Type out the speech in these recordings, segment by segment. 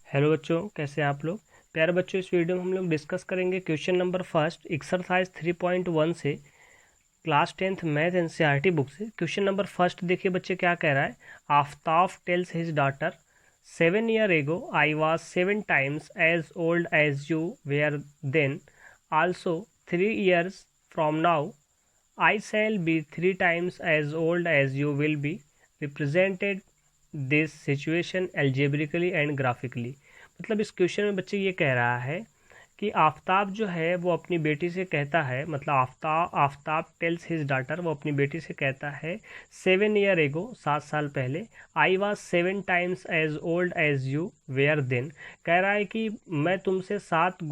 Hello बच्चों, कैसे हैं आप लोग। प्यारे बच्चों, इस वीडियो में हम लोग डिस्कस करेंगे क्वेश्चन नंबर फर्स्ट एक्सरसाइज 3.1 से class 10th math NCERT book से। क्वेश्चन नंबर फर्स्ट देखिए बच्चे क्या कह रहा है। Aftab tells his daughter 7 years ago I was 7 times as old as you were then, also 3 years from now I shall be 3 times as old as you will be. Represented this situation algebraically and graphically. मतलब इस question में बच्चे ये कह रहा है कि आफ्ताब जो है वो अपनी बेटी से कहता है, मतलब आफ्ताब टेल्स हिज डॉटर, वो अपनी बेटी से कहता है 7 years ago 7 साल पहले, I was 7 times as old as you were then. कह रहा है कि मैं तुमसे 7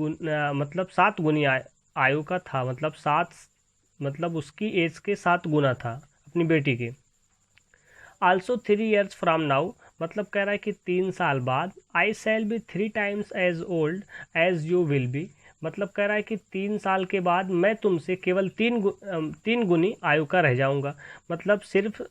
गुनी आयु का था, मतलब उसकी एज के 7 गुना था अपनी बेटी के। आल्सो 3 years फ्राम नाउ, मतलब कह रहा है कि 3 साल बाद I shall be 3 times as old as you will be, मतलब कह रहा है कि 3 साल के बाद मैं तुमसे केवल 3 गुनी आयु का रह जाऊंगा। मतलब सिर्फ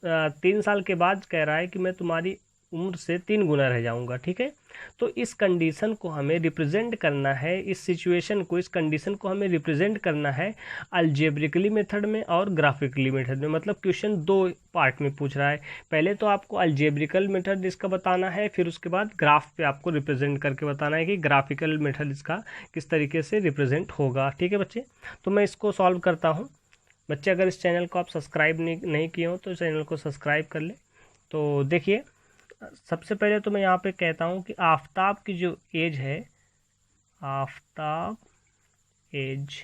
3 साल के बाद कह रहा है कि मैं तुम्हारी उम्र से 3 गुना रह जाऊंगा। ठीक है, तो इस कंडीशन को हमें रिप्रेजेंट करना है, इस सिचुएशन को, इस कंडीशन को हमें रिप्रेजेंट करना है अलजेब्रिकली मेथड में और ग्राफिकली मेथड में। मतलब क्वेश्चन दो पार्ट में पूछ रहा है। पहले तो आपको अलजेब्रिकल मेथड इसका बताना है, फिर उसके बाद ग्राफ पे आपको रिप्रेजेंट करके बताना है कि ग्राफिकल मेथड इसका किस तरीके से रिप्रेजेंट होगा। ठीक है बच्चे, तो मैं इसको सॉल्व करता हूँ। बच्चे अगर इस चैनल को आप सब्सक्राइब नहीं किए हो तो चैनल को सब्सक्राइब कर ले। तो देखिए, सबसे पहले तो मैं यहाँ पे कहता हूँ कि आफ्ताब की जो एज है, आफ्ताब एज,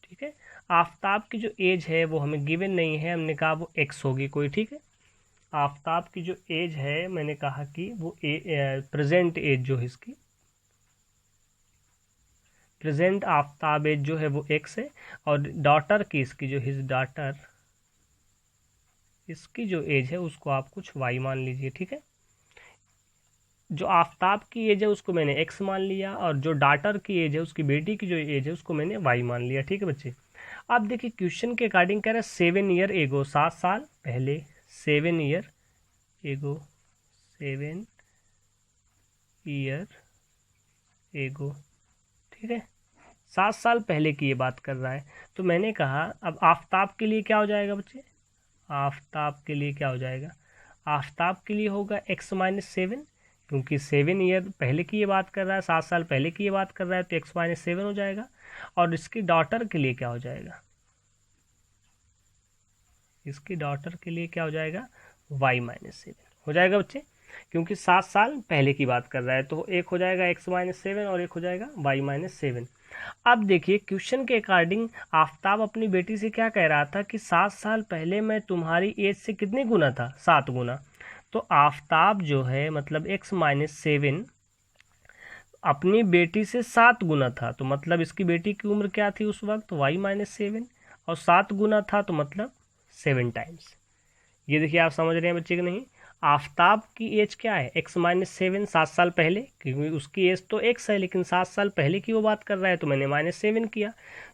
ठीक है, आफ्ताब की जो एज है वो हमें गिवन नहीं है, हमने कहा वो एक्स होगी कोई। ठीक है, आफ्ताब की जो एज है मैंने कहा कि वो प्रेजेंट एज जो है इसकी, प्रेजेंट आफ्ताब एज जो है वो एक्स है, और डॉटर की, इसकी जो हिज डॉटर, इसकी जो एज है उसको आप कुछ वाई मान लीजिए। ठीक है, जो आफ्ताब की एज है उसको मैंने एक्स मान लिया, और जो डॉटर की एज है, उसकी बेटी की जो एज है, उसको मैंने वाई मान लिया। ठीक है बच्चे, अब देखिए क्वेश्चन के अकॉर्डिंग कह रहा है 7 years एगो, 7 साल पहले, 7 years एगो, 7 years एगो। ठीक है, 7 साल पहले की ये बात कर रहा है। तो मैंने कहा अब आफ्ताब के लिए क्या हो जाएगा बच्चे, आफ्ताब के लिए क्या हो जाएगा, आफ्ताब के लिए होगा x-7, क्योंकि 7 years पहले की ये बात कर रहा है, 7 साल पहले की ये बात कर रहा है, तो x-7 हो जाएगा। और इसकी डॉटर के लिए क्या हो जाएगा, इसकी डॉटर के लिए क्या हो जाएगा, y-7 हो जाएगा बच्चे, क्योंकि 7 साल पहले की बात कर रहा है। तो एक हो जाएगा x-7 और एक हो जाएगा y-7। अब देखिए क्वेश्चन के अकॉर्डिंग आफ्ताब अपनी बेटी से क्या कह रहा था कि 7 साल पहले मैं तुम्हारी एज से कितने गुना था, 7 गुना। तो आफ्ताब जो है मतलब x-7 अपनी बेटी से 7 गुना था, तो मतलब इसकी बेटी की उम्र क्या थी उस वक्त, y-7, और 7 गुना था तो मतलब 7 times। ये देखिए, आप समझ रहे हैं बच्चे कि नहीं। आफ्ताब की एज क्या है, x-7, 7 साल पहले, क्योंकि उसकी एज तो x है, लेकिन 7 साल पहले की वो बात कर रहा है तो मैंने -7 किया।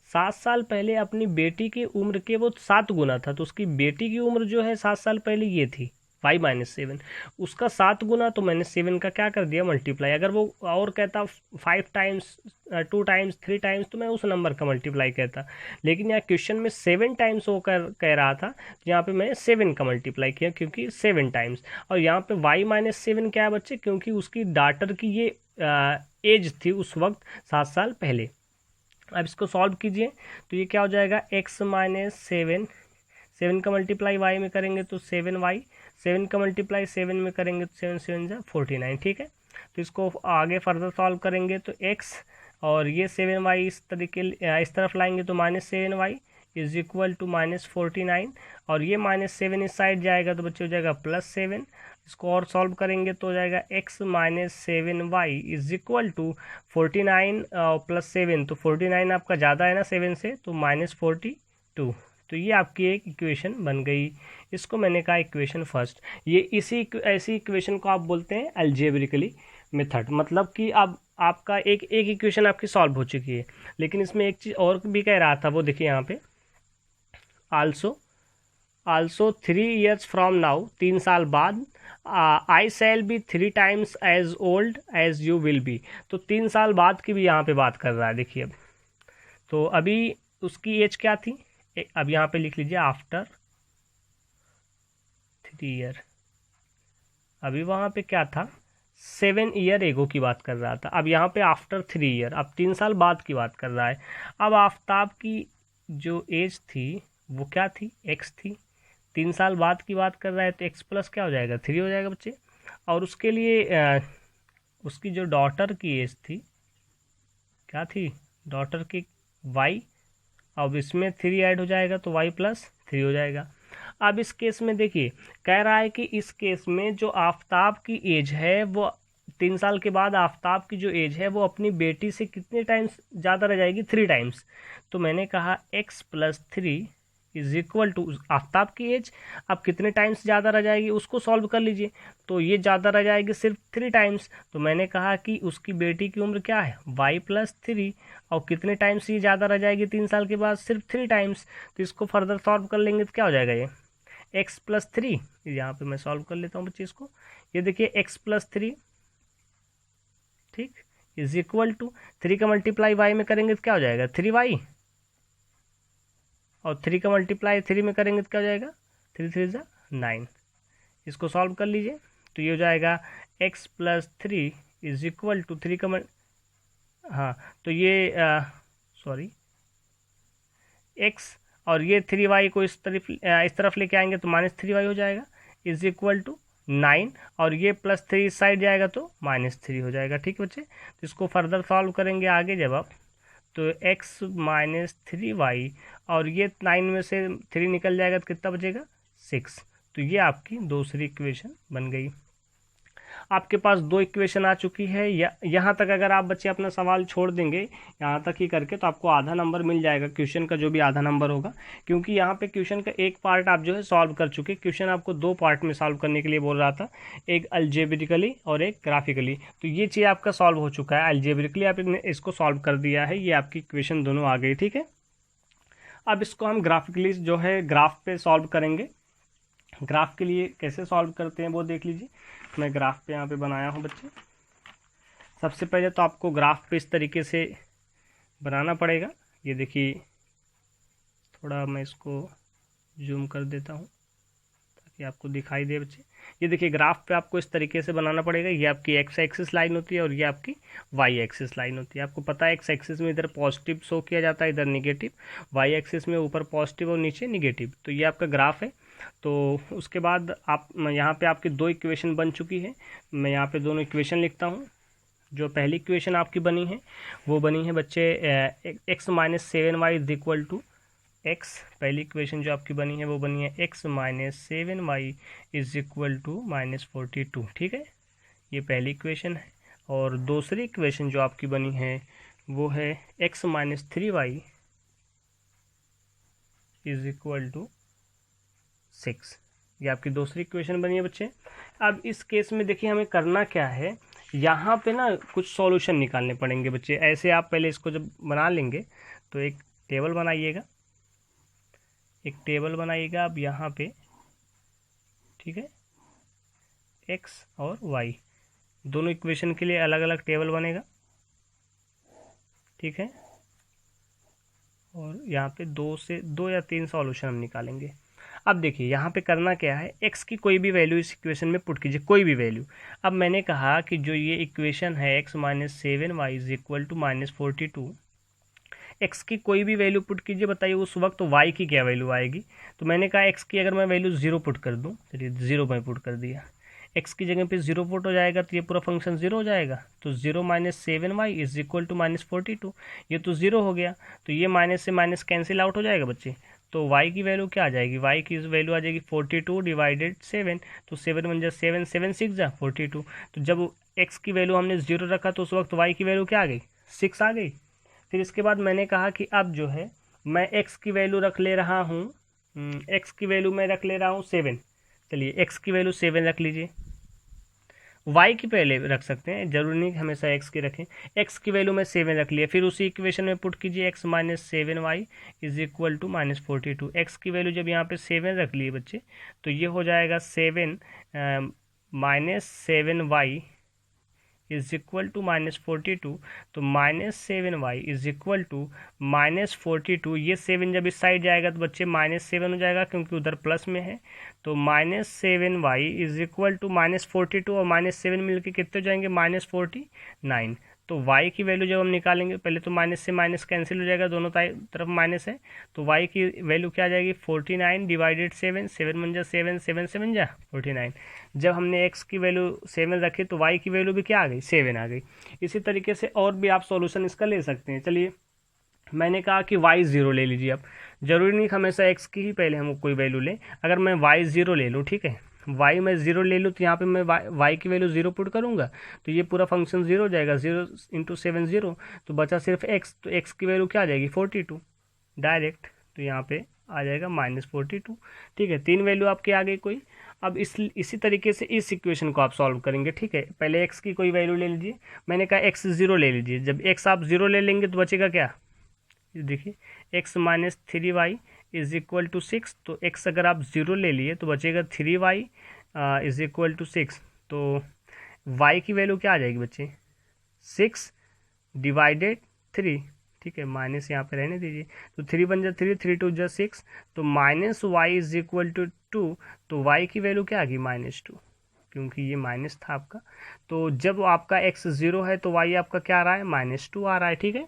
7 साल पहले अपनी बेटी की उम्र के वो 7 गुना था, तो उसकी बेटी की उम्र जो है 7 साल पहले ये थी y-7, उसका 7 गुना, तो मैंने 7 का क्या कर दिया, मल्टीप्लाई। अगर वो और कहता 5 times, 2 times, 3 times, तो मैं उस नंबर का मल्टीप्लाई कहता, लेकिन यहाँ क्वेश्चन में 7 times वो कह रहा था, यहाँ पे मैं 7 का मल्टीप्लाई किया क्योंकि 7 times। और यहाँ पे y-7 क्या है बच्चे, क्योंकि उसकी डॉटर की ये एज थी उस वक्त 7 साल पहले। अब इसको सॉल्व कीजिए तो ये क्या हो जाएगा, x-7, 7 का मल्टीप्लाई y में करेंगे तो 7y, 7 का मल्टीप्लाई 7 में करेंगे तो 7×7 = 49। ठीक है, तो इसको आगे फर्दर सॉल्व करेंगे तो x और ये 7y इस तरीके इस तरफ लाएंगे तो -7y = -49, और ये -7 इस साइड जाएगा तो बच्चे हो जाएगा +7। इसको और सॉल्व करेंगे तो हो जाएगा x-7y = 49 +7, तो 49 आपका ज़्यादा है ना 7 से, तो -42। तो ये आपकी एक इक्वेशन बन गई। इसको मैंने कहा इक्वेशन फर्स्ट। ये ऐसी इक्वेशन को आप बोलते हैं अलजेब्रिकली मेथड, मतलब कि अब आपका एक इक्वेशन आपकी सॉल्व हो चुकी है। लेकिन इसमें एक चीज़ और भी कह रहा था, वो देखिए यहाँ पे, also also 3 years from now, 3 साल बाद, I shall be 3 times as old as you will be. तो 3 साल बाद की भी यहाँ पे बात कर रहा है। देखिए अब, तो अभी उसकी एज क्या थी, अब यहाँ पे लिख लीजिए आफ्टर 3 year। अभी वहाँ पे क्या था, 7 year एगो की बात कर रहा था। अब यहाँ पे आफ्टर 3 year, अब 3 साल बाद की बात कर रहा है। अब आफ्ताब की जो एज थी वो क्या थी, एक्स थी। 3 साल बाद की बात कर रहा है तो एक्स प्लस क्या हो जाएगा, 3 हो जाएगा बच्चे। और उसके लिए उसकी जो डॉटर की एज थी क्या थी, डॉटर की वाई। अब इसमें 3 ऐड हो जाएगा तो वाई प्लस 3 हो जाएगा। अब इस केस में देखिए, कह रहा है कि इस केस में जो आफ्ताब की एज है वो 3 साल के बाद आफ्ताब की जो एज है वो अपनी बेटी से कितने टाइम्स ज़्यादा रह जाएगी, 3 टाइम्स। तो मैंने कहा x plus 3 is equal to Aftab की एज, अब कितने टाइम्स ज़्यादा रह जाएगी उसको सॉल्व कर लीजिए। तो ये ज़्यादा रह जाएगी सिर्फ 3 टाइम्स। तो मैंने कहा कि उसकी बेटी की उम्र क्या है, y प्लस 3, और कितने टाइम्स ये ज़्यादा रह जाएगी 3 साल के बाद, सिर्फ 3 टाइम्स। तो इसको फर्दर सॉल्व कर लेंगे तो क्या हो जाएगा, ये x प्लस 3, यहाँ पे मैं सॉल्व कर लेता हूँ बच्चे इसको। ये देखिए x प्लस 3, ठीक, इज इक्वल टू 3 का मल्टीप्लाई y में करेंगे तो क्या हो जाएगा, 3y, और 3 का मल्टीप्लाई 3 में करेंगे तो क्या हो जाएगा, 3 3 जा 9। इसको सॉल्व कर लीजिए तो ये हो जाएगा x plus 3 is equal to 3 का हाँ, तो ये सॉरी x, और ये 3y को इस तरफ लेके आएंगे तो -3y हो जाएगा, इज इक्वल टू 9, और ये प्लस 3 इस साइड जाएगा तो -3 हो जाएगा। ठीक है बच्चे, तो इसको फर्दर सॉल्व करेंगे आगे जब आप, तो x माइनस 3y, और ये 9 में से 3 निकल जाएगा तो कितना बचेगा, 6। तो ये आपकी दूसरी इक्वेशन बन गई। आपके पास 2 इक्वेशन आ चुकी है। यहाँ तक अगर आप बच्चे अपना सवाल छोड़ देंगे यहाँ तक ही करके तो आपको आधा नंबर मिल जाएगा, क्वेश्चन का जो भी आधा नंबर होगा, क्योंकि यहाँ पे क्वेश्चन का एक पार्ट आप जो है सॉल्व कर चुके। क्वेश्चन आपको 2 पार्ट में सॉल्व करने के लिए बोल रहा था, एक अलजेब्रिकली और एक ग्राफिकली। तो ये चीज़ आपका सॉल्व हो चुका है, अलजेब्रिकली आपने इसको सॉल्व कर दिया है, ये आपकी इक्वेशन दोनों आ गई। ठीक है, अब इसको हम ग्राफिकली जो है ग्राफ पे सॉल्व करेंगे। ग्राफ के लिए कैसे सॉल्व करते हैं वो देख लीजिए। मैं ग्राफ पे यहाँ पे बनाया हूँ बच्चे। सबसे पहले तो आपको ग्राफ पे इस तरीके से बनाना पड़ेगा। ये देखिए, थोड़ा मैं इसको जूम कर देता हूँ ताकि आपको दिखाई दे बच्चे। ये देखिए, ग्राफ पे आपको इस तरीके से बनाना पड़ेगा। ये आपकी एक्स एक्सिस लाइन होती है और ये आपकी वाई एक्सिस लाइन होती है। आपको पता है एक्स एक्सिस में इधर पॉजिटिव शो किया जाता है, इधर निगेटिव, वाई एक्सिस में ऊपर पॉजिटिव और नीचे निगेटिव। तो ये आपका ग्राफ है। तो उसके बाद आप यहाँ पे आपकी 2 इक्वेशन बन चुकी है। मैं यहाँ पे दोनों इक्वेशन लिखता हूँ। जो पहली इक्वेशन आपकी बनी है वो बनी है बच्चे x minus 7y is equal to x। पहली इक्वेशन जो आपकी बनी है वो बनी है x minus 7y is equal to -42। ठीक है, ये पहली इक्वेशन है। और दूसरी इक्वेशन जो आपकी बनी है वो है x minus 3y is equal to 6। ये आपकी दूसरी इक्वेशन बनी है बच्चे। अब इस केस में देखिए हमें करना क्या है, यहाँ पे ना कुछ सॉल्यूशन निकालने पड़ेंगे बच्चे। ऐसे आप पहले इसको जब बना लेंगे तो एक टेबल बनाइएगा, एक टेबल बनाइएगा अब यहाँ पे। ठीक है, x और y दोनों इक्वेशन के लिए अलग अलग टेबल बनेगा। ठीक है, और यहाँ पे 2 या 3 सॉल्यूशन हम निकालेंगे। अब देखिए यहाँ पे करना क्या है, x की कोई भी वैल्यू इस इक्वेशन में पुट कीजिए, कोई भी वैल्यू। अब मैंने कहा कि जो ये इक्वेशन है x minus 7y is equal to -42, x की कोई भी वैल्यू पुट कीजिए। बताइए उस वक्त y की क्या वैल्यू आएगी। तो मैंने कहा x की अगर मैं वैल्यू 0 पुट कर दूँ, चलिए 0 मैं पुट कर दिया, x की जगह पे 0 पुट हो जाएगा तो ये पूरा फंक्शन 0 हो जाएगा। तो 0 minus 7y is equal to -42, ये तो 0 हो गया। तो ये माइनस से माइनस कैंसिल आउट हो जाएगा बच्चे। तो y की वैल्यू क्या आ जाएगी, y की वैल्यू आ जाएगी 42 डिवाइडेड 7। तो 7 वन जा 7, 7 6 जा 42। तो जब x की वैल्यू हमने 0 रखा तो उस वक्त y की वैल्यू क्या आ गई, 6 आ गई। फिर इसके बाद मैंने कहा कि अब जो है मैं x की वैल्यू रख ले रहा हूँ, x की वैल्यू मैं रख ले रहा हूँ 7। चलिए x की वैल्यू 7 रख लीजिए। वाई की पहले रख सकते हैं, जरूरी नहीं कि हमेशा एक्स की रखें। एक्स की वैल्यू में 7 रख लिया, फिर उसी इक्वेशन में पुट कीजिए x minus 7y is equal to minus 42। X की वैल्यू जब यहाँ पे 7 रख लिए बच्चे तो ये हो जाएगा 7 minus 7y is equal to minus 42। तो -7y इज इक्वल टू -42। ये 7 जब इस साइड जाएगा तो बच्चे -7 हो जाएगा क्योंकि उधर प्लस में है। तो -7y इज इक्वल टू -42 और -7 मिलके कितने हो जाएंगे -49। तो y की वैल्यू जब हम निकालेंगे, पहले तो माइनस से माइनस कैंसिल हो जाएगा, दोनों तरफ माइनस है, तो y की वैल्यू क्या आ जाएगी 49 डिवाइडेड 7, 7 बन जा 7, 7 7 जा 49। जब हमने x की वैल्यू 7 रखी तो y की वैल्यू भी क्या आ गई 7 आ गई। इसी तरीके से और भी आप सॉल्यूशन इसका ले सकते हैं। चलिए मैंने कहा कि y 0 ले लीजिए। अब जरूरी नहीं हमेशा x की ही पहले हम कोई वैल्यू लें। अगर मैं y 0 ले लूँ, ठीक है, y में 0 ले लूँ तो यहाँ पे मैं y की वैल्यू 0 पुट करूँगा तो ये पूरा फंक्शन 0 हो जाएगा, 0 इंटू 7 0, तो बचा सिर्फ x, तो x की वैल्यू क्या आ जाएगी 42 डायरेक्ट, तो यहाँ पे आ जाएगा -42। ठीक है, 3 वैल्यू आपकी आ गई कोई। अब इसी तरीके से इस इक्वेशन को आप सॉल्व करेंगे। ठीक है, पहले x की कोई वैल्यू ले लीजिए, मैंने कहा x 0 ले लीजिए। जब x आप 0 ले लेंगे तो बचेगा क्या, देखिए x minus 3y is equal to 6। तो x अगर आप 0 ले लिए तो बचेगा 3y इज इक्वल टू 6। तो y की वैल्यू क्या आ जाएगी बच्चे 6 डिवाइडेड 3। ठीक है, माइनस यहाँ पे रहने दीजिए, तो 3 बन जा 3, 3 2 जा 6, तो minus y is equal to 2। तो y की वैल्यू क्या आ गई -2, क्योंकि ये माइनस था आपका। तो जब आपका x 0 है तो y आपका क्या आ रहा है -2 आ रहा है। ठीक है,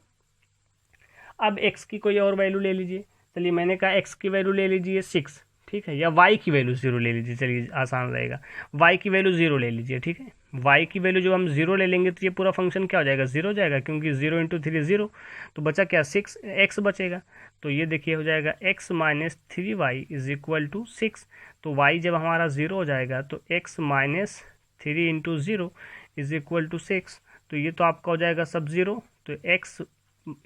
अब x की कोई और वैल्यू ले लीजिए। चलिए मैंने कहा x की वैल्यू ले लीजिए 6, ठीक है, या y की वैल्यू 0 ले लीजिए, चलिए आसान रहेगा, y की वैल्यू 0 ले लीजिए। ठीक है, y की वैल्यू जब हम 0 ले लेंगे तो ये पूरा फंक्शन क्या हो जाएगा 0 हो जाएगा, क्योंकि 0 इंटू 3 0, तो बचा क्या 6 x बचेगा। तो ये देखिए हो जाएगा x minus 3y is equal to 6। तो y जब हमारा 0 हो जाएगा तो x minus 3 into 0 is equal to 6। तो ये तो आपका हो जाएगा सब 0, तो x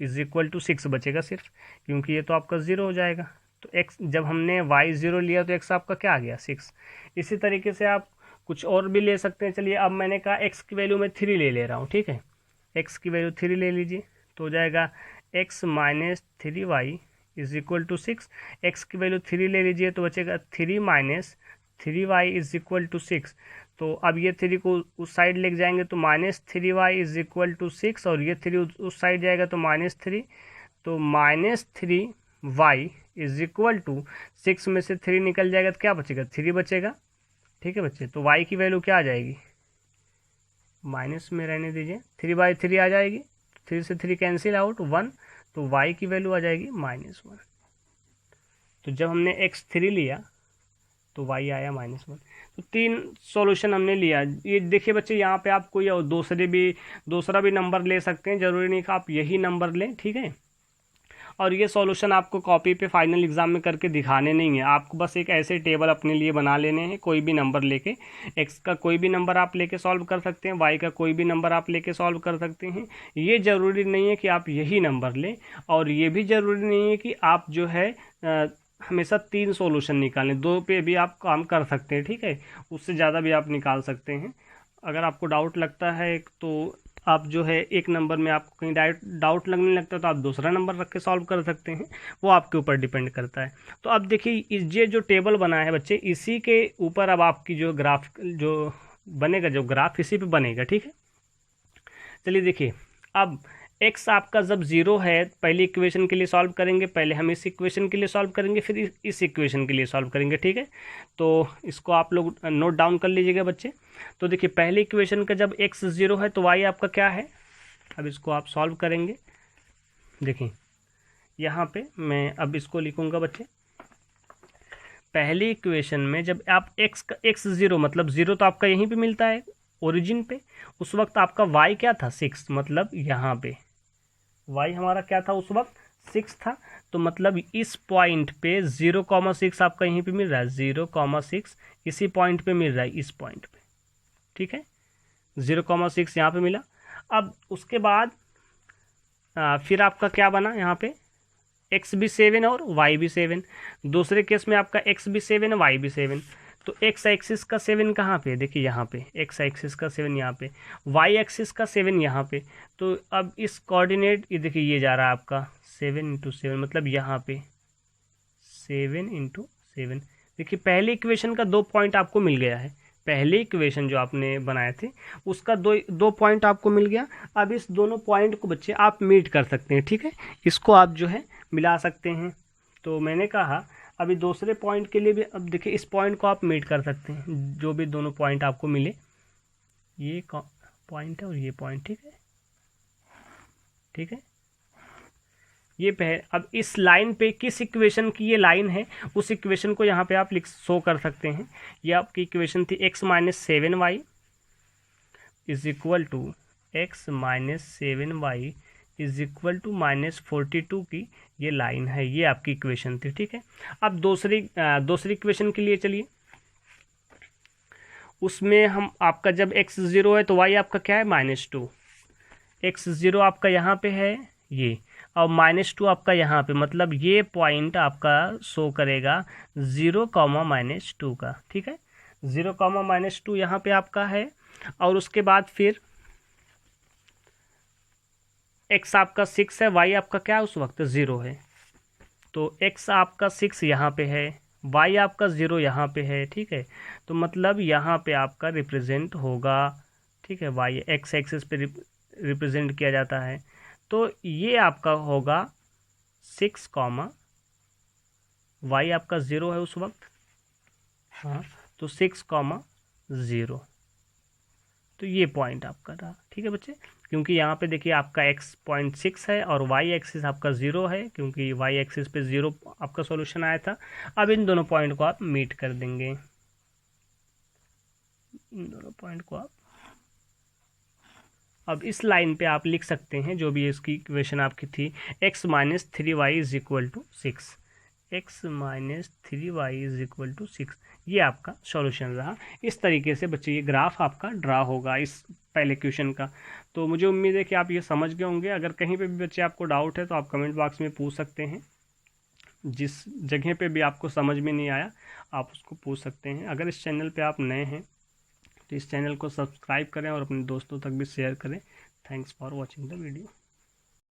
इज इक्वल टू 6 बचेगा सिर्फ, क्योंकि ये तो आपका 0 हो जाएगा। तो x जब हमने y 0 लिया तो x आपका क्या आ गया 6। इसी तरीके से आप कुछ और भी ले सकते हैं। चलिए अब मैंने कहा x की वैल्यू में 3 ले रहा हूँ। ठीक है, x की वैल्यू 3 ले लीजिए, तो हो जाएगा x minus 3y is equal to 6। x की वैल्यू 3 ले लीजिए तो बचेगा 3 minus 3y is equal to 6। तो अब ये 3 को उस साइड लेके जाएंगे तो -3y इज इक्वल टू 6, और ये 3 उस साइड जाएगा तो -3, तो -3y इज इक्वल टू 6 में से 3 निकल जाएगा तो क्या बचेगा 3 बचेगा। ठीक है बच्चे, तो y की वैल्यू क्या आ जाएगी, माइनस में रहने दीजिए, 3/3 आ जाएगी, 3 से 3 कैंसिल आउट 1, तो y की वैल्यू आ जाएगी -1। तो जब हमने x 3 लिया तो y आया -1। तो 3 सॉल्यूशन हमने लिया। ये देखिए बच्चे, यहाँ पे आप कोई दूसरा भी नंबर ले सकते हैं, ज़रूरी नहीं कि आप यही नंबर लें। ठीक है, और ये सॉल्यूशन आपको कॉपी पे फाइनल एग्जाम में करके दिखाने नहीं है, आपको बस एक ऐसे टेबल अपने लिए बना लेने हैं। कोई भी नंबर लेके, x का कोई भी नंबर आप लेके सॉल्व कर सकते हैं, y का कोई भी नंबर आप लेके सॉल्व कर सकते हैं। ये ज़रूरी नहीं है कि आप यही नंबर लें, और ये भी ज़रूरी नहीं है कि आप जो है हमेशा 3 सॉल्यूशन निकालें, 2 पे भी आप काम कर सकते हैं। ठीक है, उससे ज़्यादा भी आप निकाल सकते हैं। अगर आपको डाउट लगता है तो आप जो है एक नंबर में आपको कहीं डाउट लगने लगता है तो आप दूसरा नंबर रख के सॉल्व कर सकते हैं, वो आपके ऊपर डिपेंड करता है। तो अब देखिए ये जो टेबल बना है बच्चे, इसी के ऊपर अब आपकी जो ग्राफ जो बनेगा, जो ग्राफ इसी पे बनेगा। ठीक है, चलिए देखिए, अब x आपका जब 0 है, पहली इक्वेशन के लिए सॉल्व करेंगे, पहले हम इस इक्वेशन के लिए सॉल्व करेंगे, फिर इस इक्वेशन के लिए सॉल्व करेंगे। ठीक है, तो इसको आप लोग नोट डाउन कर लीजिएगा बच्चे। तो देखिए पहली इक्वेशन का जब x 0 है तो y आपका क्या है, अब इसको आप सॉल्व करेंगे। देखिए यहाँ पे मैं अब इसको लिखूँगा बच्चे, पहली इक्वेशन में जब आप x 0 मतलब 0 तो आपका यहीं पे मिलता है ओरिजिन पे, उस वक्त आपका y क्या था 6, मतलब यहाँ पे y हमारा क्या था उस वक्त 6 था। तो मतलब इस पॉइंट पे 0,6 आपका यहीं पे मिल रहा है, 0,6 इसी पॉइंट पे मिल रहा है, इस पॉइंट पे। ठीक है, 0,6 यहाँ पे मिला। अब उसके बाद फिर आपका क्या बना, यहाँ पे x भी 7 और y भी 7। दूसरे केस में आपका x भी 7 है y भी 7। तो एक्स एक्सिस का 7 कहाँ पे, देखिए यहाँ पे एक्स एक्सिस का 7 यहाँ पे, वाई एक्सिस का 7 यहाँ पे। तो अब इस कोऑर्डिनेट ये देखिए ये जा रहा है आपका 7 × 7 मतलब यहाँ पे 7 × 7। देखिए पहले इक्वेशन का 2 पॉइंट आपको मिल गया है, पहले इक्वेशन जो आपने बनाए थे उसका दो पॉइंट आपको मिल गया। अब इस दोनों पॉइंट को बच्चे आप मीट कर सकते हैं, ठीक है, इसको आप जो है मिला सकते हैं। तो मैंने कहा अभी दूसरे पॉइंट के लिए भी, अब देखिए इस पॉइंट को आप मीट कर सकते हैं, जो भी दोनों पॉइंट आपको मिले, ये पॉइंट है और ये पॉइंट, ठीक है, ठीक है। ये अब इस लाइन पे किस इक्वेशन की ये लाइन है उस इक्वेशन को यहाँ पे आप शो कर सकते हैं। ये आपकी इक्वेशन थी x - 7y is equal to x - 7y is equal to -42 की ये लाइन है, ये आपकी इक्वेशन थी, ठीक है। अब दूसरी इक्वेशन के लिए चलिए, उसमें हम आपका जब x 0 है तो y आपका क्या है -2, x 0 आपका यहाँ पे है ये, और -2 आपका यहाँ पे, मतलब ये पॉइंट आपका शो करेगा 0, -2 का, ठीक है, 0, -2 यहाँ पे आपका है। और उसके बाद फिर x आपका 6 है, y आपका क्या उस वक्त 0 है, तो x आपका 6 यहाँ पे है, y आपका 0 यहाँ पे है, ठीक है। तो मतलब यहाँ पे आपका रिप्रेजेंट होगा, ठीक है, y x एक्सिस पे रिप्रेजेंट किया जाता है। तो ये आपका होगा 6, y आपका 0 है उस वक्त, हाँ, तो 6, 0, तो ये पॉइंट आपका रहा, ठीक है बच्चे। क्योंकि यहाँ पे देखिए आपका x.6 है और y एक्सिस आपका 0 है, क्योंकि y एक्सिस पे 0 आपका सॉल्यूशन आया था। अब इन दोनों पॉइंट को आप मीट कर देंगे, इन दोनों पॉइंट को आप अब इस लाइन पे आप लिख सकते हैं, जो भी इसकी इक्वेशन आपकी थी, x - 3y is equal to 6, x - 3y is equal to 6, ये आपका सॉल्यूशन रहा। इस तरीके से बच्चे ये ग्राफ आपका ड्रा होगा इस पहले क्वेश्चन का। तो मुझे उम्मीद है कि आप ये समझ गए होंगे। अगर कहीं पे भी बच्चे आपको डाउट है तो आप कमेंट बॉक्स में पूछ सकते हैं, जिस जगह पे भी आपको समझ में नहीं आया आप उसको पूछ सकते हैं। अगर इस चैनल पे आप नए हैं तो इस चैनल को सब्सक्राइब करें और अपने दोस्तों तक भी शेयर करें। Thanks for watching the video.